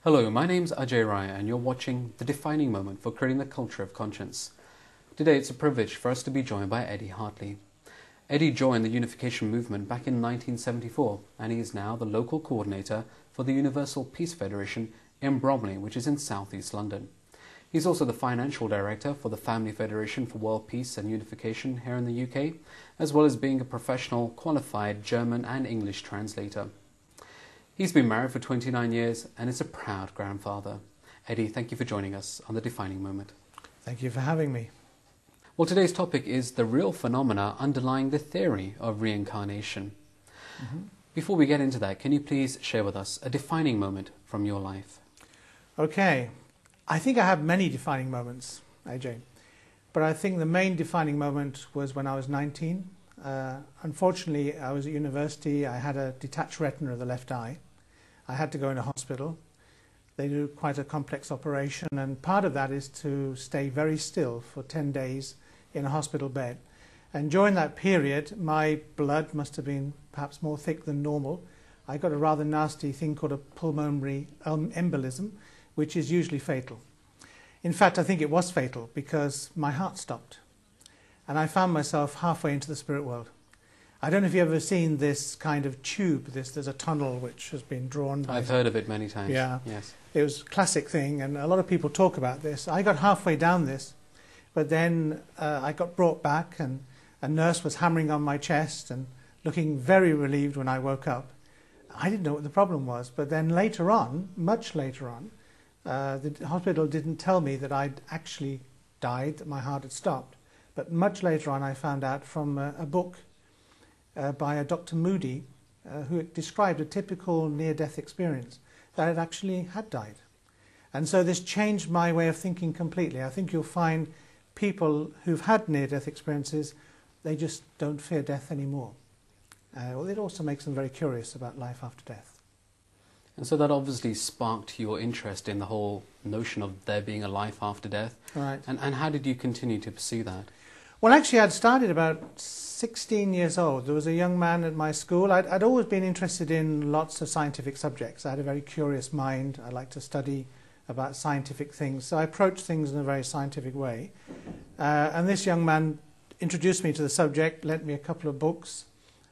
Hello, my name's Ajay and you're watching The Defining Moment for Creating the Culture of Conscience. Today it's a privilege for us to be joined by Eddie Hartley. Eddie joined the Unification Movement back in 1974 and he is now the local coordinator for the Universal Peace Federation in Bromley, which is in southeast London. He's also the financial director for the Family Federation for World Peace and Unification here in the UK, as well as being a professional qualified German and English translator. He's been married for 29 years and is a proud grandfather. Eddie, thank you for joining us on The Defining Moment. Thank you for having me. Well, today's topic is the real phenomena underlying the theory of reincarnation. Before we get into that, can you please share with us a defining moment from your life? Okay, I think I have many defining moments, Ajay, but I think the main defining moment was when I was 19. Unfortunately, I was at university. I had a detached retina of the left eye. I had to go in a hospital. They do quite a complex operation, and part of that is to stay very still for 10 days in a hospital bed. And during that period, my blood must have been perhaps more thick than normal. I got a rather nasty thing called a pulmonary embolism, which is usually fatal. In fact, I think it was fatal because my heart stopped. And I found myself halfway into the spirit world. I don't know if you've ever seen this kind of tube. There's a tunnel which has been drawn by... I've heard of it many times. Yeah. Yes. It was a classic thing, and a lot of people talk about this. I got halfway down this, but then I got brought back, and a nurse was hammering on my chest and looking very relieved when I woke up. I didn't know what the problem was, but then later on, much later on, the hospital didn't tell me that I'd actually died, that my heart had stopped. But much later on, I found out from a book by a Dr. Moody, who described a typical near-death experience, that it actually had died. And so this changed my way of thinking completely. I think you'll find people who've had near-death experiences, they just don't fear death anymore. Well, it also makes them very curious about life after death. And so that obviously sparked your interest in the whole notion of there being a life after death. Right. And how did you continue to pursue that? Well, actually, I'd started about 16 years old. There was a young man at my school. I'd always been interested in lots of scientific subjects. I had a very curious mind. I liked to study about scientific things. So I approached things in a very scientific way. And this young man introduced me to the subject, lent me a couple of books.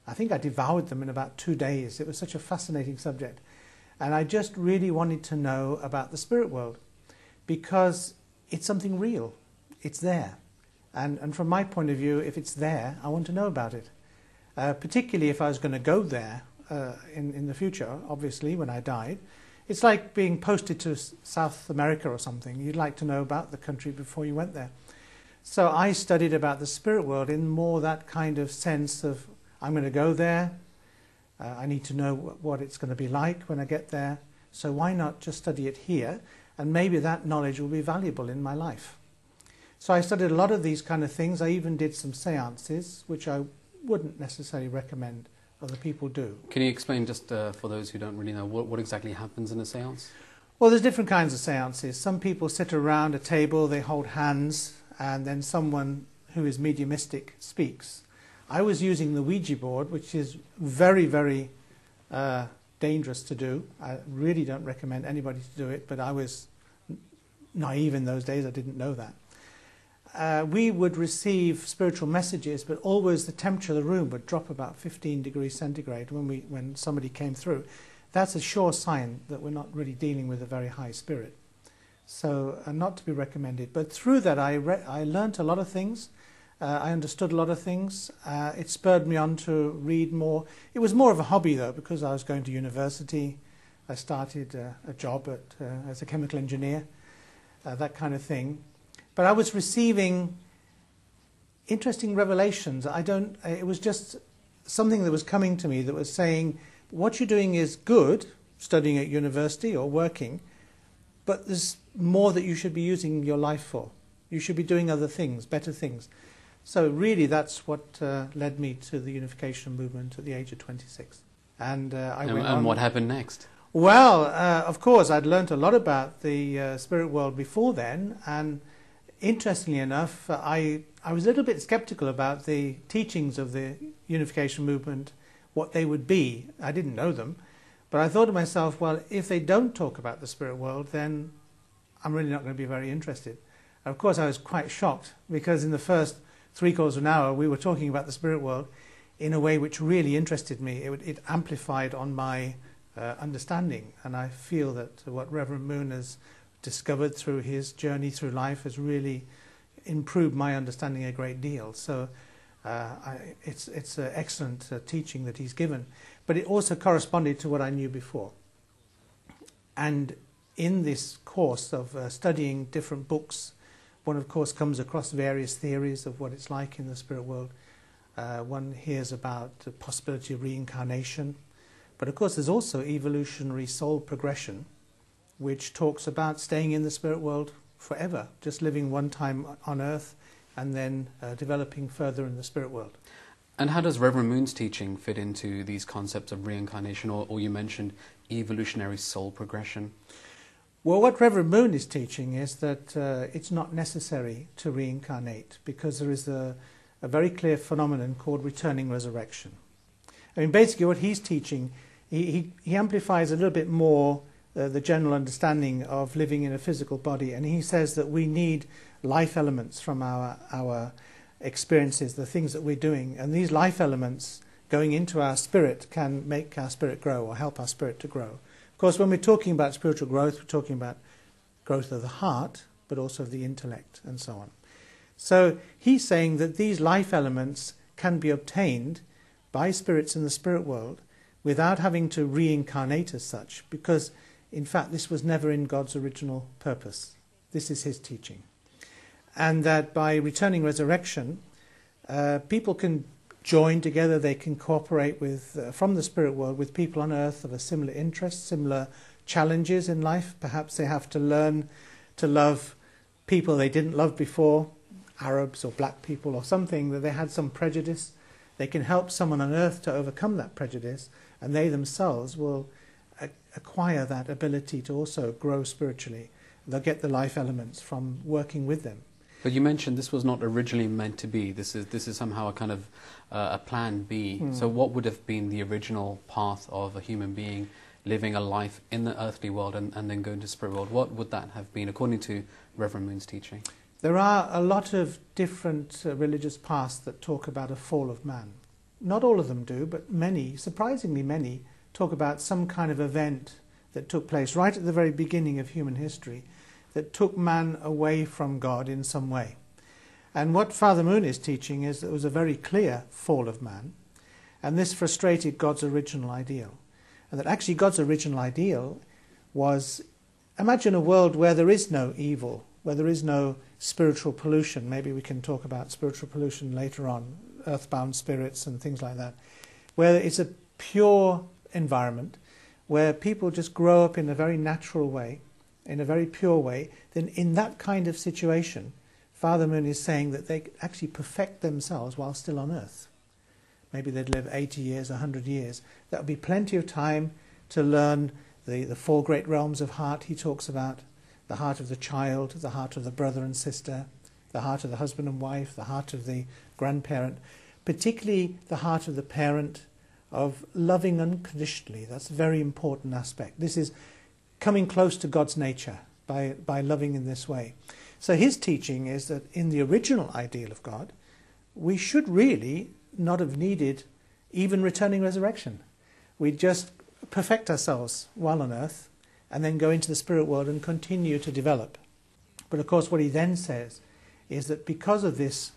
I think I devoured them in about 2 days. It was such a fascinating subject. And I just really wanted to know about the spirit world because it's something real. It's there. And from my point of view, if it's there, I want to know about it. Particularly if I was going to go there in the future, obviously, when I died. It's like being posted to South America or something. You'd like to know about the country before you went there. So I studied about the spirit world in more that kind of sense of, I'm going to go there. I need to know what it's going to be like when I get there. So why not just study it here? And maybe that knowledge will be valuable in my life. So I studied a lot of these kind of things. I even did some seances, which I wouldn't necessarily recommend other people do. Can you explain just for those who don't really know what exactly happens in a seance? Well, there's different kinds of seances. Some people sit around a table, they hold hands, and then someone who is mediumistic speaks. I was using the Ouija board, which is very, very dangerous to do. I really don't recommend anybody to do it, but I was naive in those days. I didn't know that. We would receive spiritual messages, but always the temperature of the room would drop about 15 degrees centigrade when somebody came through. That's a sure sign that we're not really dealing with a very high spirit. So not to be recommended. But through that I learnt a lot of things. I understood a lot of things. It spurred me on to read more. It was more of a hobby though, because I was going to university. I started a job as a chemical engineer, that kind of thing. But I was receiving interesting revelations. It was just something that was coming to me that was saying, what you're doing is good, studying at university or working, but there's more that you should be using your life for. You should be doing other things, better things. So really that's what led me to the Unification Movement at the age of 26. And what happened next? Well, of course, I'd learnt a lot about the spirit world before then, and interestingly enough, I was a little bit skeptical about the teachings of the Unification Movement, what they would be. I didn't know them, But I thought to myself, well, if they don't talk about the spirit world, then I'm really not going to be very interested. And of course, I was quite shocked, because in the first 3/4 of an hour, we were talking about the spirit world in a way which really interested me. It amplified on my understanding, and I feel that what Reverend Moon has discovered through his journey through life has really improved my understanding a great deal. So it's an excellent teaching that he's given, but it also corresponded to what I knew before. And in this course of studying different books, one of course comes across various theories of what it's like in the spirit world. One hears about the possibility of reincarnation, but of course there's also evolutionary soul progression, which talks about staying in the spirit world forever, just living one time on earth and then developing further in the spirit world. And how does Reverend Moon's teaching fit into these concepts of reincarnation, or you mentioned evolutionary soul progression? Well, what Reverend Moon is teaching is that it's not necessary to reincarnate, because there is a very clear phenomenon called returning resurrection. I mean, basically what he's teaching, he amplifies a little bit more the general understanding of living in a physical body, and he says that we need life elements from our experiences, the things that we're doing, and these life elements going into our spirit can make our spirit grow or help our spirit to grow. Of course, when we're talking about spiritual growth, we're talking about growth of the heart, but also of the intellect and so on. So he's saying that these life elements can be obtained by spirits in the spirit world without having to reincarnate as such, because in fact this was never in God's original purpose. This is his teaching. And that by returning resurrection, people can join together, they can cooperate with from the spirit world with people on earth of a similar interest, similar challenges in life. Perhaps they have to learn to love people they didn't love before, Arabs or black people or something, that they had some prejudice. They can help someone on earth to overcome that prejudice, and they themselves will acquire that ability to also grow spiritually. They'll get the life elements from working with them. But you mentioned this was not originally meant to be. This is somehow a kind of a plan B. So what would have been the original path of a human being living a life in the earthly world and then going to the spirit world? What would that have been, according to Reverend Moon's teaching? There are a lot of different religious paths that talk about a fall of man. Not all of them do, but many, surprisingly many, talk about some kind of event that took place right at the very beginning of human history that took man away from God in some way. And what Father Moon is teaching is that it was a very clear fall of man, and this frustrated God's original ideal. And that actually God's original ideal was, imagine a world where there is no evil, where there is no spiritual pollution. Maybe we can talk about spiritual pollution later on, earthbound spirits and things like that, where it's a pure environment, where people just grow up in a very natural way, in a very pure way. Then in that kind of situation, Father Moon is saying that they actually perfect themselves while still on earth. Maybe they'd live 80 years, 100 years. That would be plenty of time to learn the four great realms of heart he talks about: the heart of the child, the heart of the brother and sister, the heart of the husband and wife, the heart of the grandparent, particularly the heart of the parent, of loving unconditionally. That's a very important aspect. This is coming close to God's nature by loving in this way. So his teaching is that in the original ideal of God, we should really not have needed even returning resurrection. We just perfect ourselves while on earth and then go into the spirit world and continue to develop. But of course what he then says is that because of this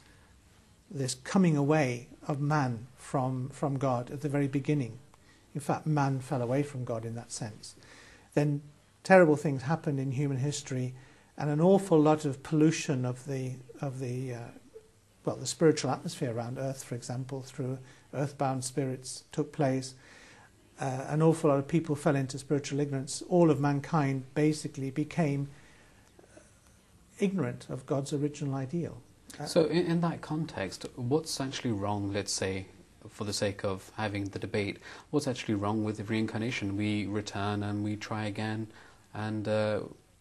coming away of man from God at the very beginning, in fact man fell away from God in that sense, then terrible things happened in human history, and an awful lot of pollution of the spiritual atmosphere around Earth, for example, through earthbound spirits took place. An awful lot of people fell into spiritual ignorance. All of mankind basically became ignorant of God's original ideal. So in that context, what's actually wrong, let's say, for the sake of having the debate, what's actually wrong with reincarnation? We return and we try again, and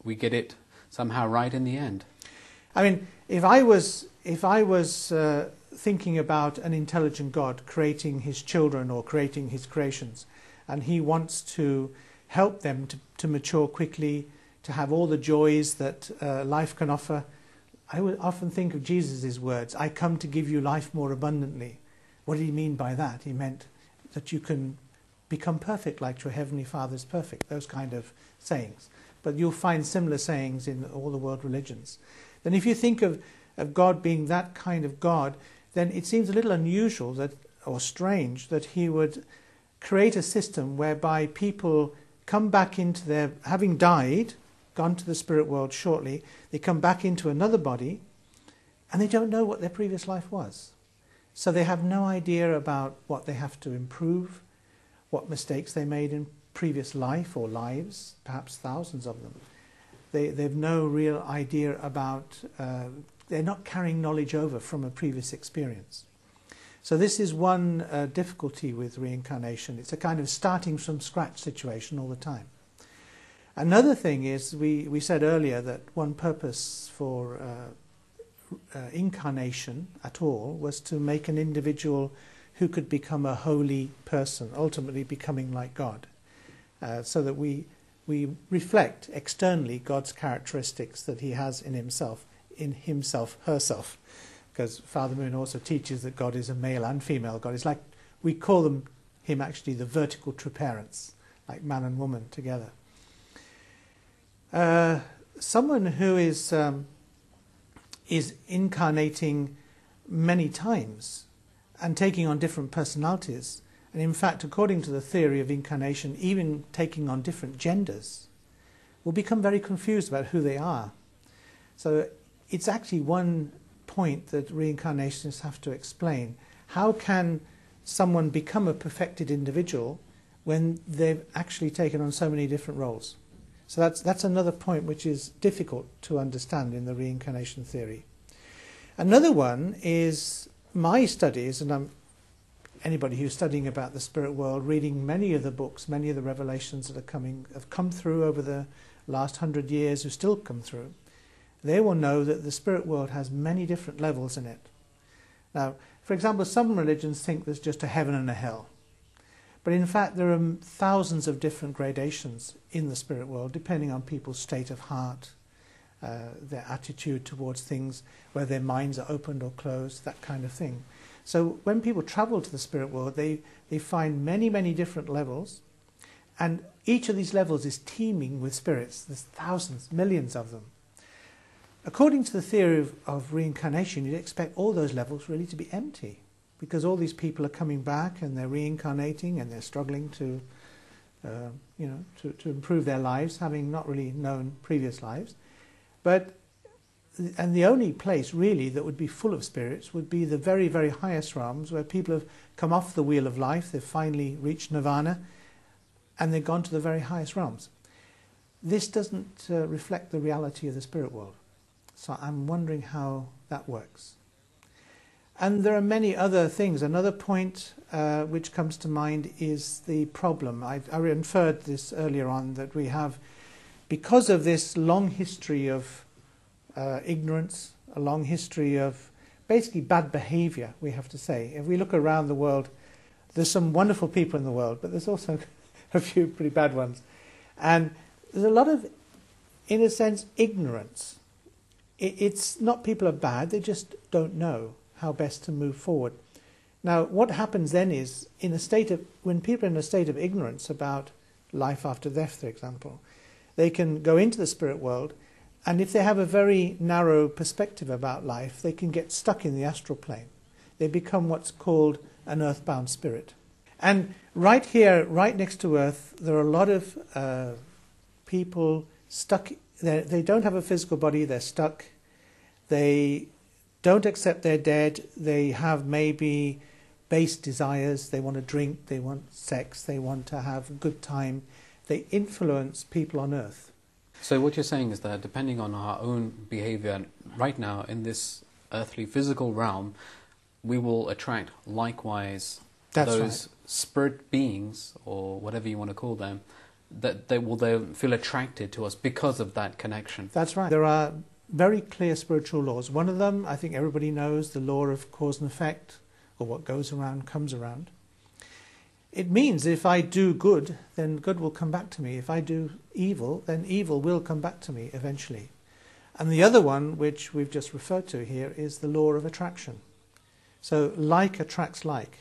we get it somehow right in the end. I mean, if I was thinking about an intelligent God creating his children or creating his creations, and he wants to help them to mature quickly, to have all the joys that life can offer. I would often think of Jesus' words, "I come to give you life more abundantly." What did he mean by that? He meant that you can become perfect like your Heavenly Father is perfect, those kind of sayings. But you'll find similar sayings in all the world religions. Then if you think of God being that kind of God, then it seems a little unusual that, or strange, that he would create a system whereby people come back into their, having died, gone to the spirit world shortly, they come back into another body and they don't know what their previous life was. So they have no idea about what they have to improve, what mistakes they made in previous life or lives, perhaps thousands of them. They've no real idea about, they're not carrying knowledge over from a previous experience. So this is one difficulty with reincarnation. It's a kind of starting from scratch situation all the time. Another thing is, we said earlier that one purpose for incarnation at all was to make an individual who could become a holy person, ultimately becoming like God, so that we reflect externally God's characteristics that he has in himself, herself, because Father Moon also teaches that God is a male and female God. It's like, we call him actually the vertical triparents, like man and woman together. Someone who is incarnating many times and taking on different personalities, and in fact, according to the theory of incarnation, even taking on different genders, will become very confused about who they are. So it's actually one point that reincarnationists have to explain. How can someone become a perfected individual when they've actually taken on so many different roles? So that's another point which is difficult to understand in the reincarnation theory. Another one is my studies, and anybody who's studying about the spirit world, reading many of the books, many of the revelations that have come through over the last 100 years, who still come through, they will know that the spirit world has many different levels in it. Now, for example, some religions think there's just a heaven and a hell. But in fact, there are thousands of different gradations in the spirit world, depending on people's state of heart, their attitude towards things, whether their minds are opened or closed, that kind of thing. So when people travel to the spirit world, they find many, many different levels, and each of these levels is teeming with spirits. There's thousands, millions of them. According to the theory of reincarnation, you'd expect all those levels really to be empty, because all these people are coming back and they're reincarnating and they're struggling to improve their lives, having not really known previous lives. And the only place really that would be full of spirits would be the very, very highest realms, where people have come off the wheel of life, they've finally reached nirvana, and they've gone to the very highest realms. This doesn't reflect the reality of the spirit world. So I'm wondering how that works. And there are many other things. Another point which comes to mind is the problem. I inferred this earlier on, that we have, because of this long history of ignorance, a long history of basically bad behavior, we have to say. If we look around the world, there's some wonderful people in the world, but there's also a few pretty bad ones. And there's a lot of, in a sense, ignorance. It's not people are bad, they just don't know how best to move forward. Now, what happens then is, when people are in a state of ignorance about life after death, for example, they can go into the spirit world, and if they have a very narrow perspective about life, they can get stuck in the astral plane. They become what's called an earthbound spirit. And right here, right next to Earth, there are a lot of people stuck. They don't have a physical body, they're stuck. They don't accept they're dead. They have maybe base desires. They want to drink, they want sex, they want to have a good time. They influence people on Earth. So what you're saying is that depending on our own behavior right now in this earthly physical realm, we will attract likewise those spirit beings, or whatever you want to call them, that they will feel attracted to us because of that connection. That's right. There are very clear spiritual laws. One of them, I think everybody knows, the law of cause and effect, or what goes around comes around. It means if I do good, then good will come back to me. If I do evil, then evil will come back to me eventually. And the other one, which we've just referred to here, is the law of attraction. So like attracts like.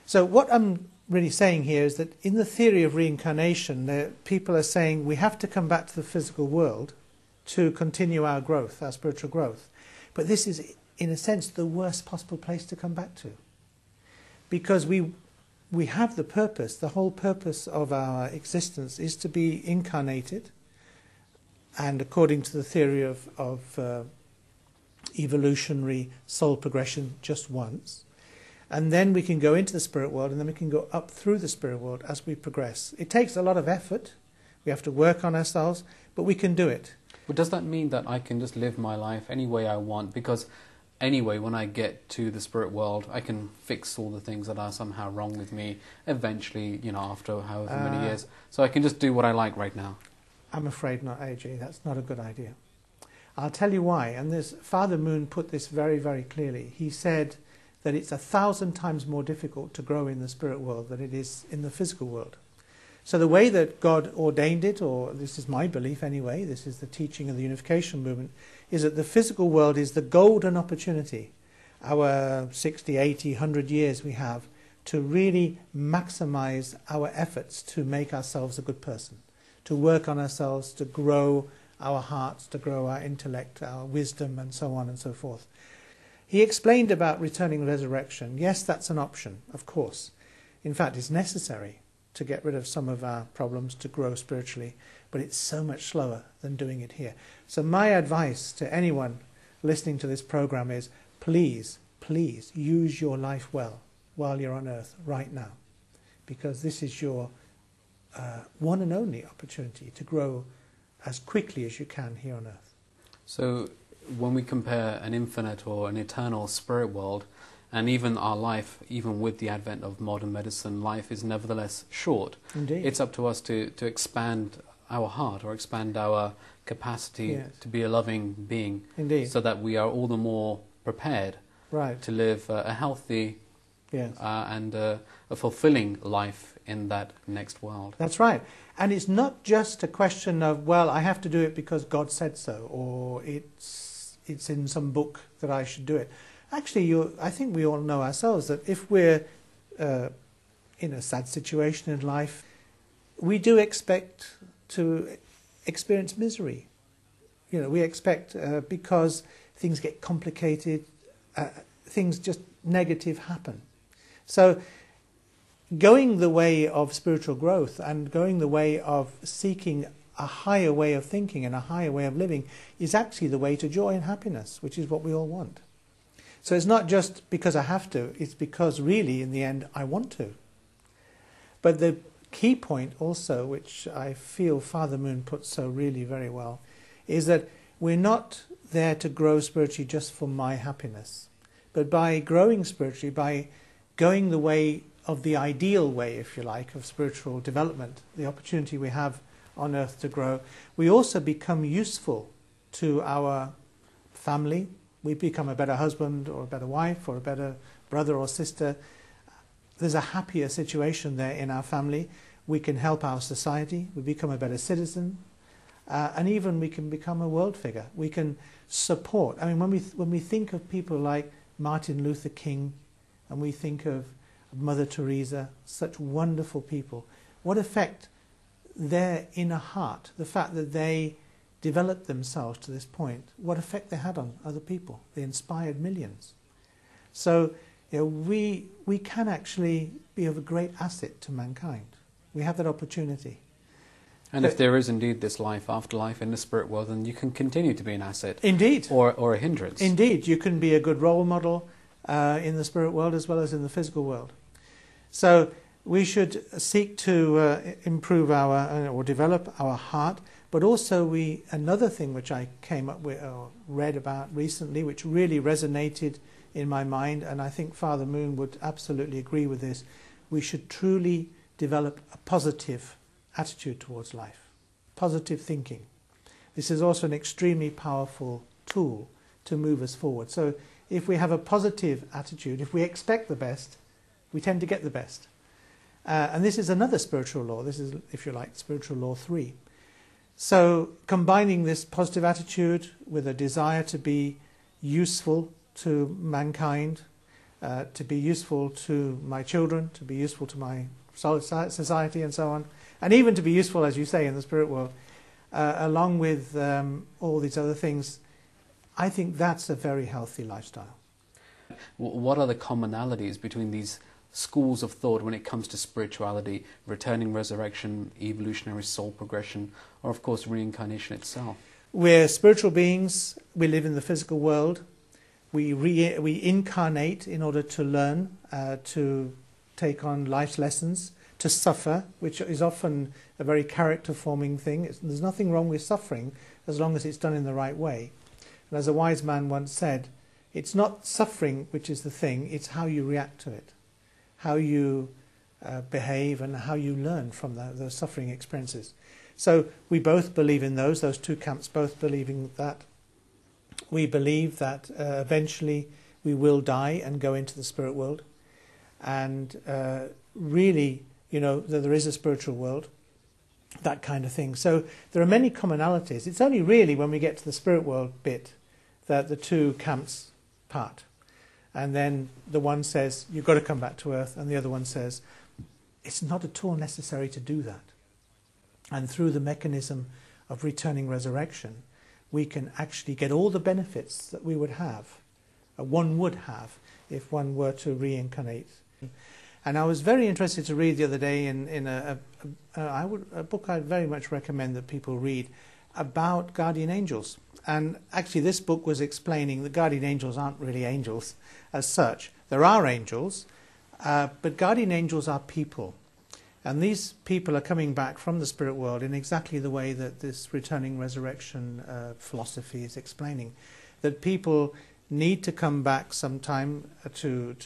So what I'm really saying here is that in the theory of reincarnation, people are saying we have to come back to the physical world to continue our growth, our spiritual growth. But this is, in a sense, the worst possible place to come back to. Because we have the purpose, the whole purpose of our existence is to be incarnated, and according to the theory of evolutionary soul progression, just once. And then we can go into the spirit world, and then we can go up through the spirit world as we progress. It takes a lot of effort. We have to work on ourselves, but we can do it. But does that mean that I can just live my life any way I want? Because anyway, when I get to the spirit world, I can fix all the things that are somehow wrong with me eventually, after however many years. So I can just do what I like right now. I'm afraid not, Ajay. That's not a good idea. I'll tell you why. And Father Moon put this very, very clearly. He said that it's 1,000 times more difficult to grow in the spirit world than it is in the physical world. So the way that God ordained it, or this is my belief anyway, this is the teaching of the unification movement, is that the physical world is the golden opportunity, our 60, 80, 100 years we have, to really maximize our efforts to make ourselves a good person, to work on ourselves, to grow our hearts, to grow our intellect, our wisdom, and so on and so forth. He explained about returning resurrection. Yes, that's an option, of course. In fact, it's necessary to get rid of some of our problems, to grow spiritually, but it's so much slower than doing it here. So my advice to anyone listening to this program is, please, please use your life well while you're on earth right now, because this is your one and only opportunity to grow as quickly as you can here on earth. So when we compare an infinite or an eternal spirit world, and even our life, even with the advent of modern medicine, life is nevertheless short. Indeed. It's up to us to expand our heart, or expand our capacity Yes. to be a loving being. Indeed. So that we are all the more prepared Right. to live a healthy Yes. and a fulfilling life in that next world. That's right. And it's not just a question of, well, I have to do it because God said so, or it's in some book that I should do it. Actually, I think we all know ourselves that if we're in a sad situation in life, we do expect to experience misery. We expect because things get complicated, things just negative happen. So going the way of spiritual growth and going the way of seeking a higher way of thinking and a higher way of living is actually the way to joy and happiness, which is what we all want. So it's not just because I have to, it's because really in the end I want to. But the key point also, which I feel Father Moon puts so really very well, is that we're not there to grow spiritually just for my happiness. But by growing spiritually, by going the way of the ideal way, if you like, of spiritual development, the opportunity we have on earth to grow, we also become useful to our family. We become a better husband or a better wife or a better brother or sister. There's a happier situation there in our family. We can help our society. We become a better citizen. And even we can become a world figure. We can support. I mean, when we think of people like Martin Luther King, and we think of Mother Teresa, such wonderful people, what effect their inner heart, the fact that they developed themselves to this point, what effect they had on other people. They inspired millions. So we can actually be of a great asset to mankind. We have that opportunity. And if there is indeed this life after life in the spirit world, then you can continue to be an asset. Indeed. Or a hindrance. Indeed. You can be a good role model in the spirit world as well as in the physical world. So we should seek to improve or develop our heart, but also another thing which I came up with or read about recently, which really resonated in my mind, and I think Father Moon would absolutely agree with this, we should truly develop a positive attitude towards life, positive thinking. This is also an extremely powerful tool to move us forward. So if we have a positive attitude, if we expect the best, we tend to get the best. And this is another spiritual law. This is, if you like, spiritual law 3. So combining this positive attitude with a desire to be useful to mankind, to be useful to my children, to be useful to my society and so on, and even to be useful, as you say, in the spirit world, along with all these other things, I think that's a very healthy lifestyle. What are the commonalities between these schools of thought when it comes to spirituality, returning resurrection, evolutionary soul progression, or of course reincarnation itself? We're spiritual beings. We live in the physical world. We incarnate in order to learn, to take on life's lessons, to suffer, which is often a very character-forming thing. There's nothing wrong with suffering as long as it's done in the right way. And as a wise man once said, it's not suffering which is the thing, it's how you react to it, how you behave and how you learn from those suffering experiences. So we both believe in those two camps both believing that. We believe that eventually we will die and go into the spirit world, and really, you know, that there is a spiritual world, that kind of thing. So there are many commonalities. It's only really when we get to the spirit world bit that the two camps part. And then the one says, you've got to come back to earth, and the other one says, it's not at all necessary to do that. And through the mechanism of returning resurrection, we can actually get all the benefits that we would have, one would have, if one were to reincarnate. And I was very interested to read the other day in a book I'd very much recommend that people read about guardian angels. And actually this book was explaining that guardian angels aren't really angels as such. There are angels, but guardian angels are people. And these people are coming back from the spirit world in exactly the way that this returning resurrection philosophy is explaining. That people need to come back sometime to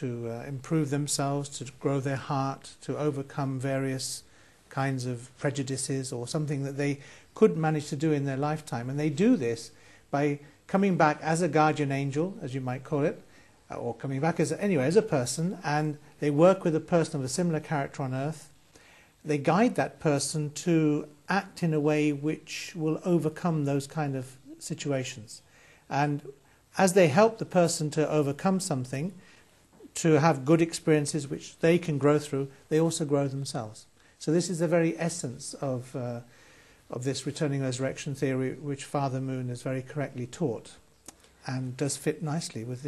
improve themselves, to grow their heart, to overcome various kinds of prejudices or something that they could manage to do in their lifetime. And they do this by coming back as a guardian angel, as you might call it, or coming back as a person, and they work with a person of a similar character on earth. They guide that person to act in a way which will overcome those kind of situations. And as they help the person to overcome something, to have good experiences which they can grow through, they also grow themselves. So this is the very essence of this returning resurrection theory, which Father Moon has very correctly taught, and does fit nicely with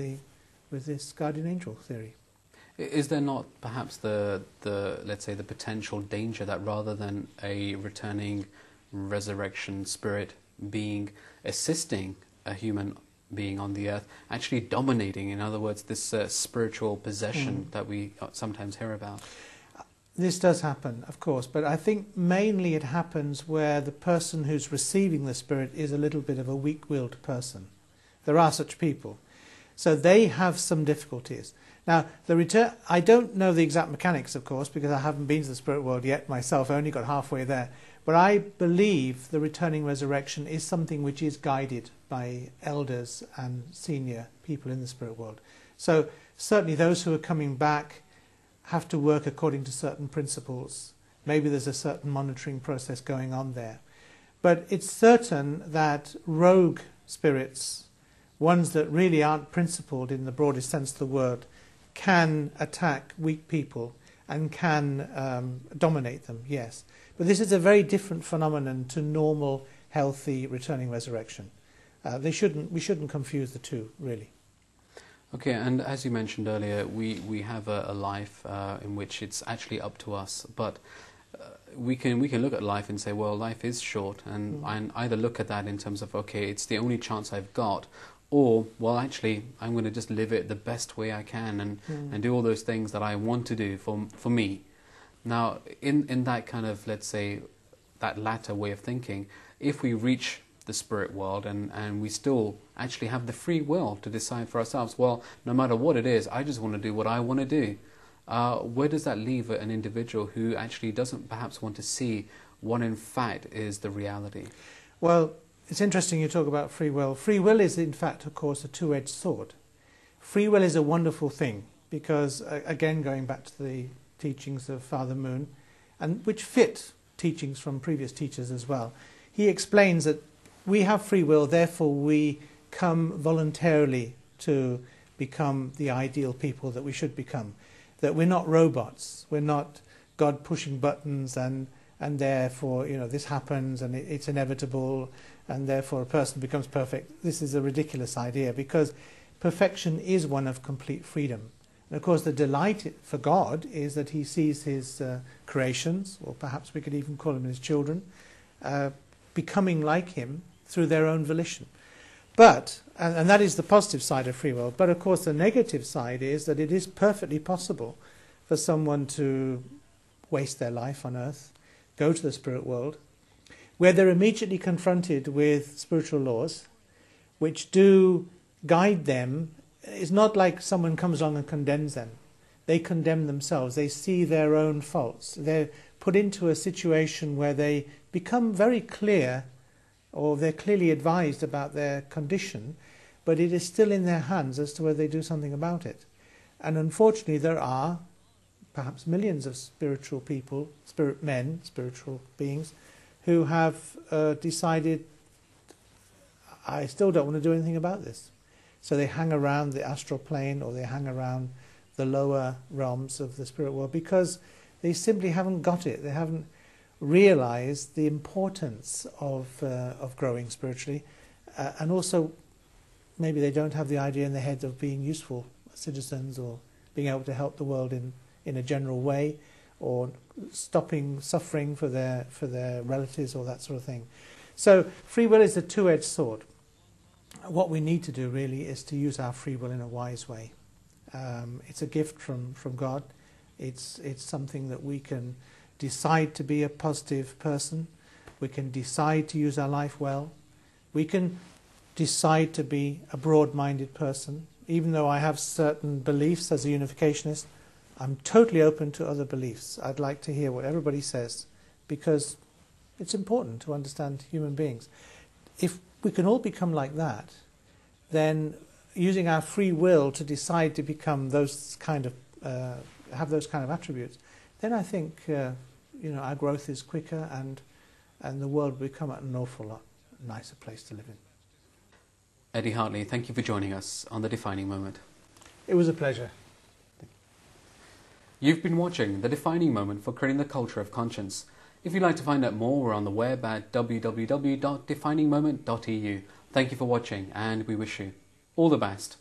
this guardian angel theory. Is there not perhaps the let's say the potential danger that rather than a returning resurrection spirit being assisting a human being on the earth, actually dominating, in other words, this spiritual possession that we sometimes hear about? This does happen, of course, but I think mainly it happens where the person who's receiving the spirit is a little bit of a weak-willed person. There are such people. So they have some difficulties. Now, I don't know the exact mechanics, of course, because I haven't been to the spirit world yet myself. I only got halfway there. But I believe the returning resurrection is something which is guided by elders and senior people in the spirit world. So certainly those who are coming back have to work according to certain principles. Maybe there's a certain monitoring process going on there. But it's certain that rogue spirits, ones that really aren't principled in the broadest sense of the word, can attack weak people and can dominate them, yes. But this is a very different phenomenon to normal, healthy, returning resurrection. We shouldn't confuse the two, really. Okay, and as you mentioned earlier, we have a life in which it's actually up to us, but we can look at life and say, well, life is short, and I either look at that in terms of, okay, it's the only chance I've got, or, well, actually, I'm going to just live it the best way I can and do all those things that I want to do for me. Now, in that kind of, let's say, that latter way of thinking, if we reach the spirit world and we still actually have the free will to decide for ourselves, well, no matter what it is, I just want to do what I want to do. Where does that leave an individual who actually doesn't perhaps want to see what in fact is the reality? Well, it's interesting you talk about free will. Free will is, in fact, of course, a two-edged sword. Free will is a wonderful thing because, again, going back to the teachings of Father Moon, and which fit teachings from previous teachers as well. He explains that we have free will, therefore we come voluntarily to become the ideal people that we should become. That we're not robots, we're not God pushing buttons and therefore, this happens and it's inevitable and therefore a person becomes perfect. This is a ridiculous idea, because perfection is one of complete freedom. And of course the delight for God is that he sees his creations, or perhaps we could even call them his children, becoming like him through their own volition. But, and that is the positive side of free will, but of course the negative side is that it is perfectly possible for someone to waste their life on earth, go to the spirit world, where they're immediately confronted with spiritual laws which do guide them. It's not like someone comes along and condemns them. They condemn themselves. They see their own faults. They're put into a situation where they become very clear, or they're clearly advised about their condition, but it is still in their hands as to whether they do something about it. And unfortunately there are perhaps millions of spiritual people, spirit men, spiritual beings, who have decided, I still don't want to do anything about this. So they hang around the astral plane, or they hang around the lower realms of the spirit world, because they simply haven't got it. They haven't realized the importance of growing spiritually, and also maybe they don't have the idea in their head of being useful citizens, or being able to help the world in a general way, or stopping suffering for their relatives, or that sort of thing. So free will is a two-edged sword. What we need to do really is to use our free will in a wise way. It's a gift from God. It's something that we can decide to be a positive person. We can decide to use our life well. We can decide to be a broad-minded person. Even though I have certain beliefs as a unificationist, I'm totally open to other beliefs. I'd like to hear what everybody says, because it's important to understand human beings. If we can all become like that, then using our free will to decide to become those kind of, have those kind of attributes, then I think our growth is quicker, and the world will become an awful lot nicer place to live in. Eddie Hartley, thank you for joining us on The Defining Moment. It was a pleasure. You've been watching The Defining Moment for Creating the Culture of Conscience. If you'd like to find out more, we're on the web at www.definingmoment.eu. Thank you for watching, and we wish you all the best.